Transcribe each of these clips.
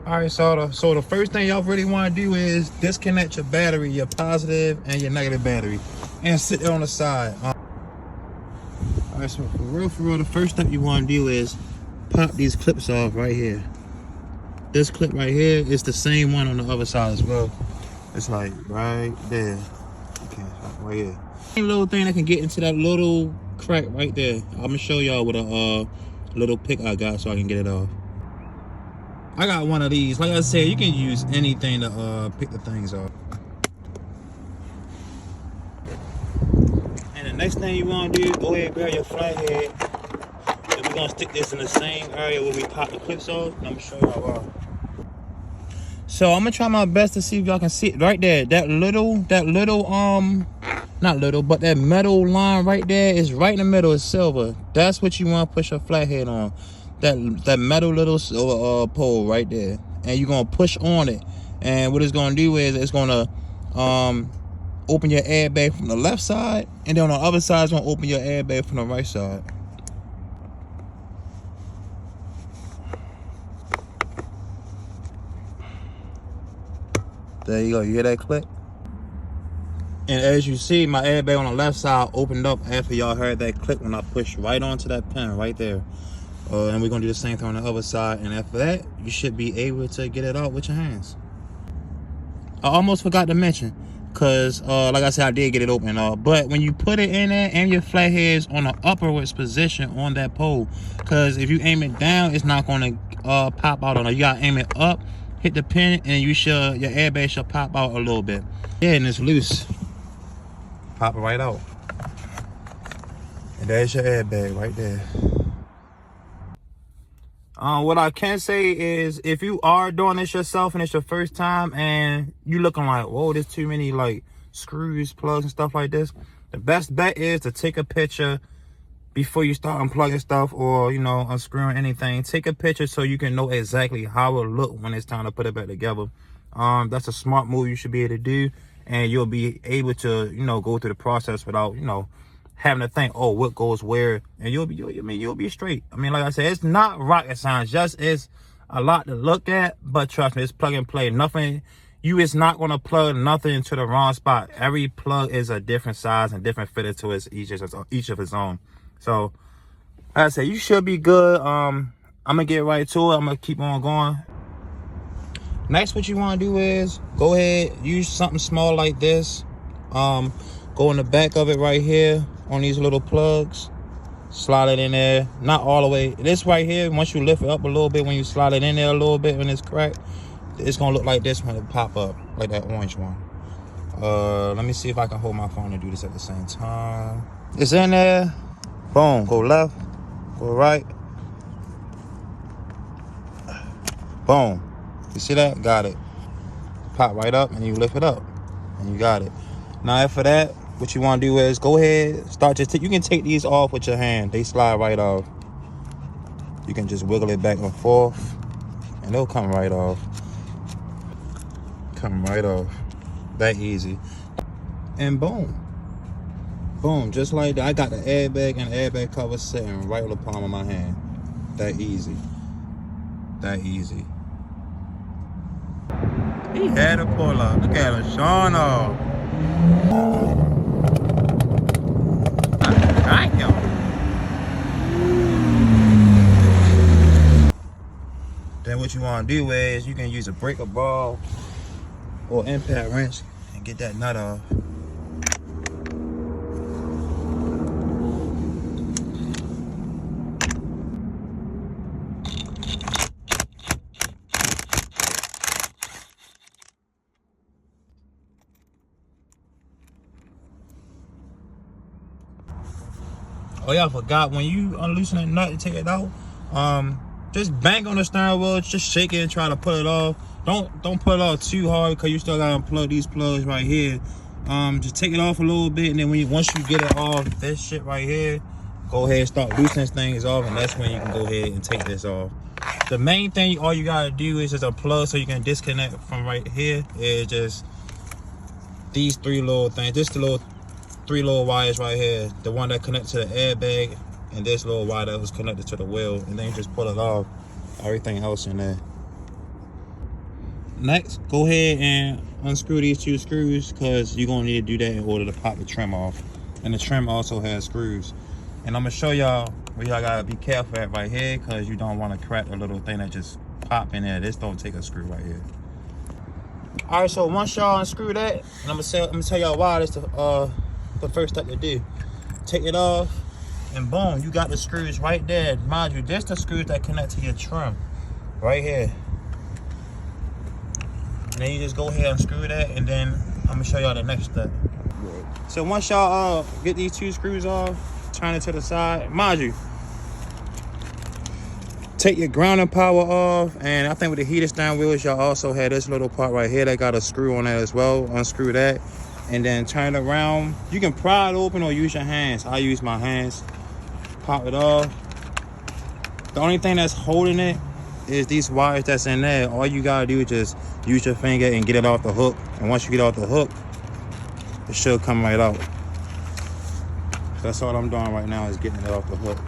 All right, so the first thing y'all really want to do is disconnect your battery, your positive and your negative battery, and sit there on the side. All right, so for real, the first step you want to do is pop these clips off right here. This clip right here is the same one on the other side as well. It's like right there. Okay, right here. Any little thing that can get into that little crack right there. I'm gonna show y'all with a little pick I got so I can get it off. I got one of these. Like I said, you can use anything to pick the things off. And the next thing you want to do, go ahead and grab your flathead. And we're gonna stick this in the same area where we pop the clips off. And I'm gonna show y'all why. So I'm gonna try my best to see if y'all can see it right there. That little not little, but that metal line right there is right in the middle. It's silver. That's what you want to push your flathead on. That metal little silver pole right there, and you're gonna push on it. And what it's gonna do is it's gonna open your airbag from the left side, and then on the other side it's gonna open your airbag from the right side. There you go. You hear that click? And as you see, my airbag on the left side opened up after y'all heard that click when I pushed right onto that pin right there. And we're gonna do the same thing on the other side. And after that, you should be able to get it out with your hands. I almost forgot to mention, cause like I said, I did get it open. But when you put it in there and your flathead's on the upwards position on that pole, cause if you aim it down, it's not gonna pop out on it. You gotta aim it up, hit the pin, and your airbag should pop out a little bit. Yeah, and it's loose. Pop it right out. And there's your airbag right there. What I can say is, if you are doing this yourself and it's your first time and you looking like, whoa, there's too many like screws, plugs, and stuff like this, the best bet is to take a picture before you start unplugging stuff or, you know, unscrewing anything. Take a picture so you can know exactly how it look when it's time to put it back together. That's a smart move you should be able to do, and you'll be able to, you know, go through the process without, you know, having to think, oh, what goes where, and you'll be straight. I mean, like I said, it's not rocket science. Just it's a lot to look at, but trust me, it's plug and play. Nothing, you is not gonna plug nothing into the wrong spot. Every plug is a different size and different fitted to each of its own. So, like I said, you should be good. I'm gonna get right to it. I'm gonna keep on going. Next, what you want to do is go ahead, use something small like this. Go in the back of it right here on these little plugs. Slide it in there, not all the way. This right here, once you lift it up a little bit, when you slide it in there a little bit when it's cracked, it's gonna look like this when it pop up, like that orange one. Let me see if I can hold my phone and do this at the same time. It's in there. Boom. Go left, go right. Boom. You see that? Got it. Pop right up and you lift it up and you got it. Now after that, what you want to do is go ahead, start to you can take these off with your hand. They slide right off. You can just wiggle it back and forth and they'll come right off. Come right off. That easy. And boom. Boom, just like that. I got the airbag and the airbag cover sitting right on the palm of my hand. That easy. That easy. He had a pull up. Look at him showing off. I like him. Then what you want to do is you can use a breaker ball or impact wrench and get that nut off. Oh yeah, I forgot, when you unloosen that nut and take it out, just bang on the steering wheel, just shake it and try to pull it off. Don't pull it off too hard, because you still gotta unplug these plugs right here. Just take it off a little bit, and then once you get it off this shit right here, go ahead and start loosening things off, and that's when you can go ahead and take this off. The main thing all you gotta do is just unplug so you can disconnect from right here. Is just these three little things. This the little three little wires right here, the one that connects to the airbag, and this little wire that was connected to the wheel, and then you just pull it off. Everything else in there. Next, go ahead and unscrew these 2 screws, because you're gonna need to do that in order to pop the trim off. And the trim also has screws. And I'm gonna show y'all where y'all gotta be careful at right here, because you don't want to crack the little thing that just pop in there. This don't take a screw right here. All right, so once y'all unscrew that, and I'm gonna tell y'all why this the first step to do. Take it off, and boom, you got the screws right there. Mind you, this the screws that connect to your trim right here. And then you just go ahead and unscrew that, and then I'm gonna show y'all the next step. So once y'all get these 2 screws off, turn it to the side. Mind you, take your grounding power off, and I think with the heated steering wheels, y'all also had this little part right here that got a screw on that as well. Unscrew that, and then turn it around. You can pry it open or use your hands. I use my hands. Pop it off. The only thing that's holding it is these wires that's in there. All you gotta do is just use your finger and get it off the hook. And once you get off the hook, it should come right out. That's all I'm doing right now, is getting it off the hook.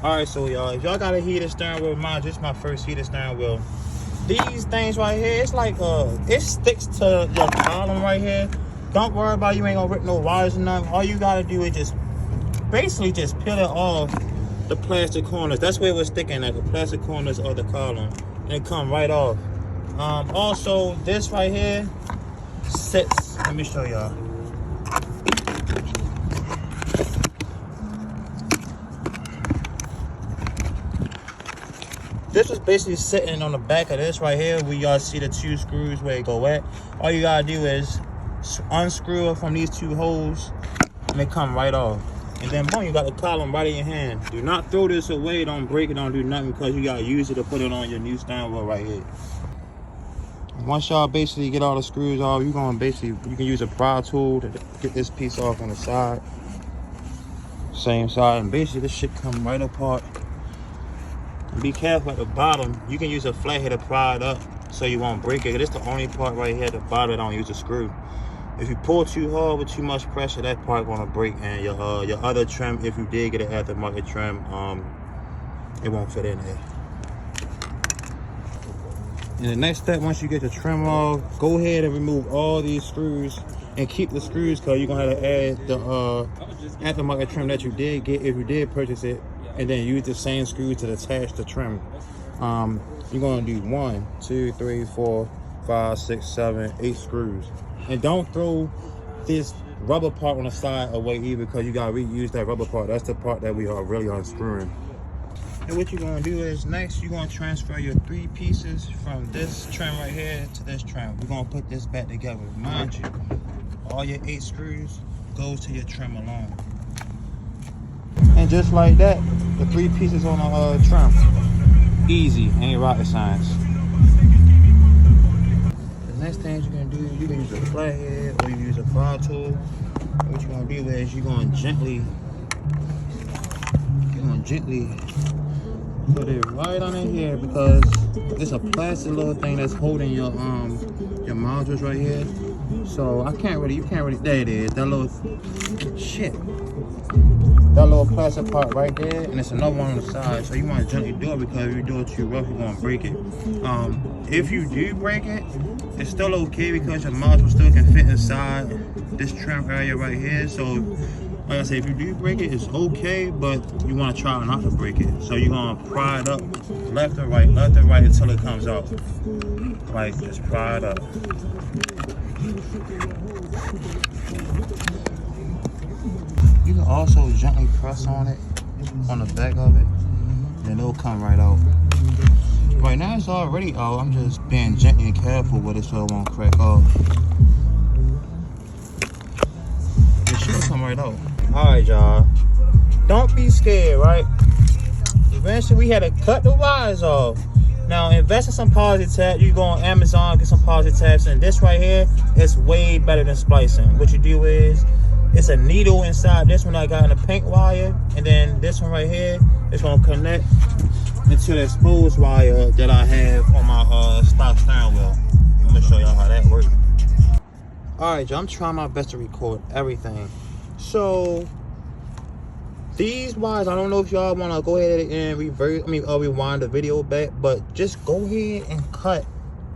All right, so y'all, if y'all got a heated steering wheel, mine just my first heated steering wheel. These things right here, it's like it sticks to your column right here. Don't worry about it, you ain't gonna rip no wires or nothing. All you gotta do is just basically just peel it off the plastic corners. That's where it was sticking at, the plastic corners of the column, and it come right off. Also, this right here sits. Let me show y'all. This was basically sitting on the back of this right here, where y'all see the 2 screws where it go at. All you gotta do is unscrew it from these 2 holes, and it come right off. And then boom, you got the column right in your hand. Do not throw this away, don't break it, don't do nothing, because you gotta use it to put it on your new steering wheel right here. Once y'all basically get all the screws off, you can use a pry tool to get this piece off on the side. Same side, and basically this shit come right apart. And be careful at the bottom. You can use a flathead to pry it up so you won't break it. This is the only part right here at the bottom that don't use a screw. If you pull too hard with too much pressure, that part gonna break, and your other trim, if you did get an aftermarket trim, it won't fit in there. And the next step, once you get the trim off, go ahead and remove all these screws, and keep the screws, because you're gonna have to add the aftermarket trim that you did get if you did purchase it, and then use the same screws to attach the trim. You're gonna do 1, 2, 3, 4, 5, 6, 7, 8 screws. And don't throw this rubber part on the side away either, because you gotta reuse that rubber part. That's the part that we are really unscrewing. And what you're gonna do is, next you're gonna transfer your 3 pieces from this trim right here to this trim. We're gonna put this back together. Mind you, all your 8 screws goes to your trim alone. And just like that, the 3 pieces on the trim. Easy, ain't rocket science. The next thing you're gonna do, you can use a flathead or you use a pry tool. What you're gonna do is you're gonna gently put it right on in here, because it's a plastic little thing that's holding your modules right here. So you can't really, there it is, that little shit. That little plastic part right there, and it's another one on the side. So you want to gently do it, because if you do it too rough, you're gonna break it. If you do break it, it's still okay, because your module still can fit inside this trim area right here. So like I said, if you do break it, it's okay, but you want to try not to break it. So you're gonna pry it up left and right until it comes out. Like, just pry it up. You can also gently press on it, on the back of it, and it'll come right out. Right now it's already out. I'm just being gently and careful with it so it won't crack off. It should come right out. Alright, y'all. Don't be scared, right? Eventually we had to cut the wires off. Now, invest in some posi tabs. You go on Amazon, get some posi tabs, and this right here is way better than splicing. What you do is, it's a needle inside this one I got in a pink wire, and then this one right here is gonna connect into the exposed wire that I have on my stock steering wheel. I'm gonna show y'all how that works. All right, y'all, I'm trying my best to record everything. So these wires, I don't know if y'all want to go ahead and rewind the video back, but just go ahead and cut.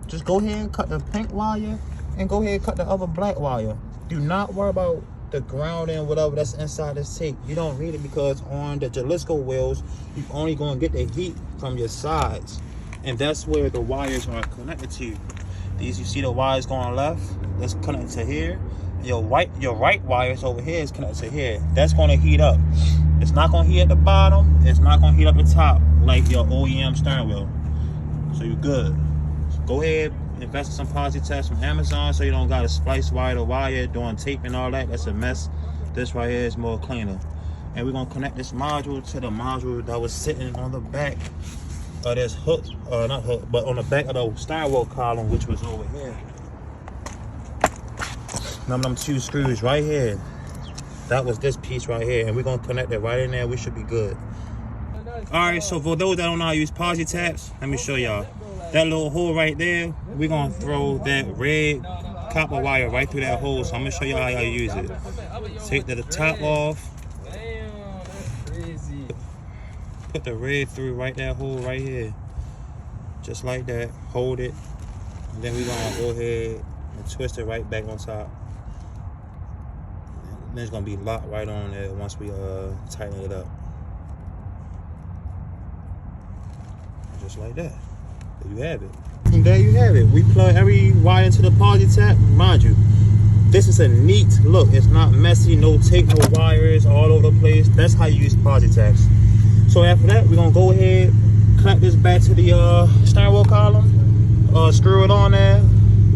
Just go ahead and cut the pink wire and go ahead and cut the other black wire. Do not worry about the ground and whatever that's inside this tape. You don't need it, because on the Jalisco wheels, you're only going to get the heat from your sides, and that's where the wires are connected to. These, you see the wires going left, that's connected to here. Your right wires over here is connected to here. That's going to heat up. It's not going to heat at the bottom. It's not going to heat up the top like your OEM steering wheel. So you're good. So go ahead, invest in some positive tests from Amazon, so you don't got to splice wire to wire, doing tape and all that. That's a mess. This right here is more cleaner. And we're going to connect this module to the module that was sitting on the back of this hook, not hook, but on the back of the steering wheel column, which was over here. Them 2 screws right here. That was this piece right here, and we're gonna connect it right in there. We should be good. All right, so for those that don't know how to use posi taps, let me show y'all. That little hole right there, we're gonna throw that red copper wire right through that hole. So I'm gonna show y'all how you use it. Take the top off. Put the red through right that hole right here, just like that. Hold it, and then we're gonna go ahead and twist it right back on top. And it's gonna be locked right on there once we tighten it up, just like that. There you have it. And there you have it. We plug every wire into the posi tap. Mind you, this is a neat look. It's not messy, no tape, no wires all over the place. That's how you use posi taps. So after that, we're gonna go ahead, clamp this back to the steering wheel column, screw it on there,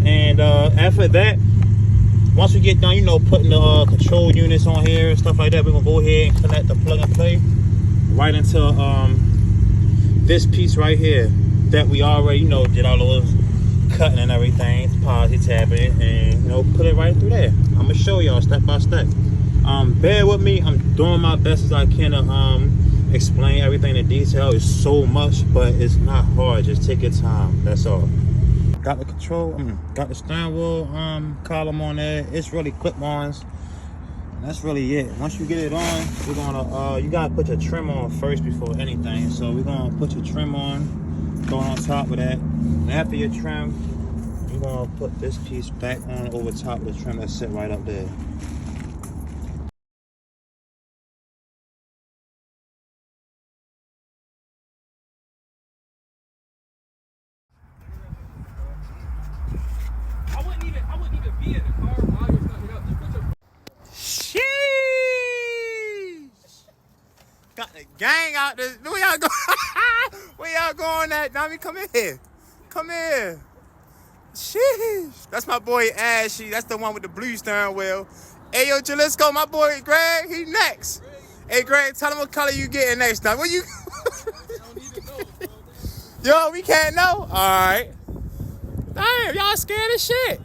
and after that, once we get done, you know, putting the control units on here and stuff like that, we're gonna go ahead and connect the plug and play right into this piece right here that we already, you know, did all those cutting and everything, posi tapping it, and you know, put it right through there. I'm gonna show y'all step by step. Bear with me. I'm doing my best as I can to explain everything in detail. It's so much, but it's not hard. Just take your time. That's all. Got the control, got the steering wheel column on there. It's really clip-ons. That's really it. Once you get it on, we're gonna you gotta put your trim on first before anything. So we're gonna put your trim on, go on top of that. And after your trim, you're gonna put this piece back on over top of the trim that's sit right up there. I wouldn't even be in the car while you're fucking up. Just put your... Sheesh! Got the gang out there. Where y'all go? Where y'all going at? Nami, come here. Come here. Sheesh. That's my boy Ashy. That's the one with the blue steering wheel. Hey, yo, Jalisco, my boy Greg, he next. Greg. Hey, Greg, tell him what color you getting next time. Where you? I don't need to know, bro. Yo, we can't know? All right. Damn, y'all scared as shit.